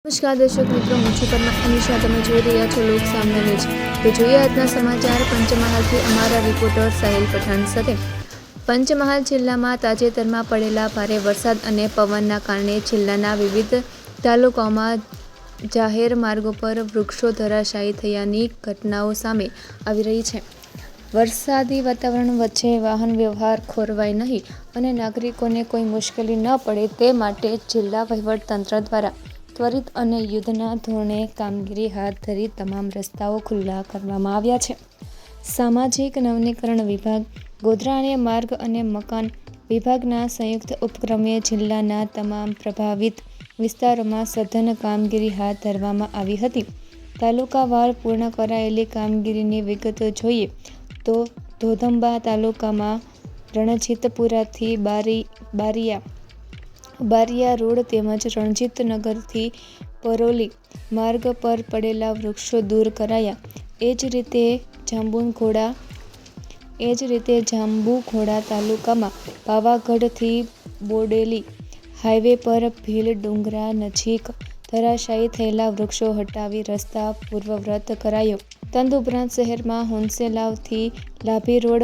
નમસ્કાર દર્શક મિત્રો, હું છું પરમા અનિશા. તમે જોઈ રહ્યા છો લોક સામના ન્યૂઝ. તો જોઈએ આજના સમાચાર પંચમહાલથી અમારા રિપોર્ટર સાહિલ પઠાણ સાથે. પંચમહાલ જિલ્લામાં તાજેતરમાં પડેલા ભારે વરસાદ અને પવનના કારણે જિલ્લાના વિવિધ તાલુકાઓમાં જાહેર માર્ગો પર વૃક્ષો ધરાશાયી થયાની ઘટનાઓ સામે આવી રહી છે. વરસાદી વાતાવરણ વચ્ચે વાહન વ્યવહાર ખોરવાય નહીં અને નાગરિકોને કોઈ મુશ્કેલી ન પડે તે માટે જિલ્લા વહીવટીતંત્ર દ્વારા ત્વરિત અને યુદ્ધના ધોરણે કામગીરી હાથ ધરી તમામ રસ્તાઓ ખુલ્લા કરવામાં આવ્યા છે. સામાજિક નવીનીકરણ વિભાગ, ગોધરા અને માર્ગ અને મકાન વિભાગના સંયુક્ત ઉપક્રમે જિલ્લાના તમામ પ્રભાવિત વિસ્તારોમાં સઘન કામગીરી હાથ ધરવામાં આવી હતી. તાલુકાવાર પૂર્ણ કરાયેલી કામગીરીની વિગતો જોઈએ તો ધોધંબા તાલુકામાં રણજીતપુરાથી બારિયા રોડ તેમજ રણજીતનગરથી પરોલી માર્ગ પર પડેલા વૃક્ષો દૂર કરાયા. એ જ રીતે જાંબુઘોડા તાલુકામાં પાવાગઢથી બોડેલી હાઈવે પર ભીલ ડુંગરા નજીક ધરાશાયી થયેલા વૃક્ષો હટાવી રસ્તા પૂર્વવત કરાયો. તદુપરાંત શહેરમાં હોન્સેલાવથી લાભી રોડ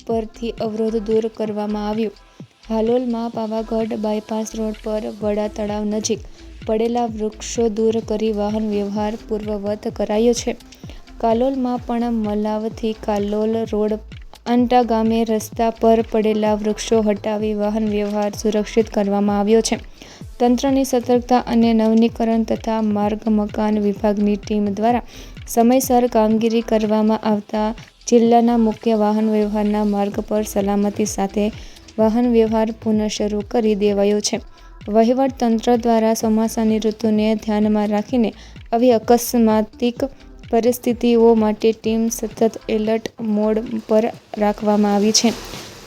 પરથી અવરોધ દૂર કરવામાં આવ્યો. હાલોલમાં પાવાગઢ બાયપાસ રોડ પર વડા તળાવ નજીક પડેલા વૃક્ષો દૂર કરી વાહન વ્યવહાર પૂર્વવત કરાયો છે. કાલોલમાં પણ મલાવથી કાલોલ રોડ અંટા ગામે રસ્તા પર પડેલા વૃક્ષો હટાવી વાહન વ્યવહાર સુરક્ષિત કરવામાં આવ્યો છે. તંત્રની સતર્કતા અને નવીનીકરણ તથા માર્ગ મકાન વિભાગની ટીમ દ્વારા સમયસર કામગીરી કરવામાં આવતા જિલ્લાના મુખ્ય વાહન વ્યવહારના માર્ગ પર સલામતી સાથે વાહન વ્યવહાર પુનઃ શરૂ કરી દેવાયો છે. વહીવટીતંત્ર દ્વારા ચોમાસાની ઋતુને ધ્યાનમાં રાખીને આવી અકસ્માતિક પરિસ્થિતિઓ માટે ટીમ સતત એલર્ટ મોડ પર રાખવામાં આવી છે.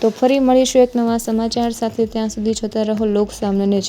તો ફરી મળીશું એક નવા સમાચાર સાથે. ત્યાં સુધી જોતા રહો લોક સામના ન્યૂઝ.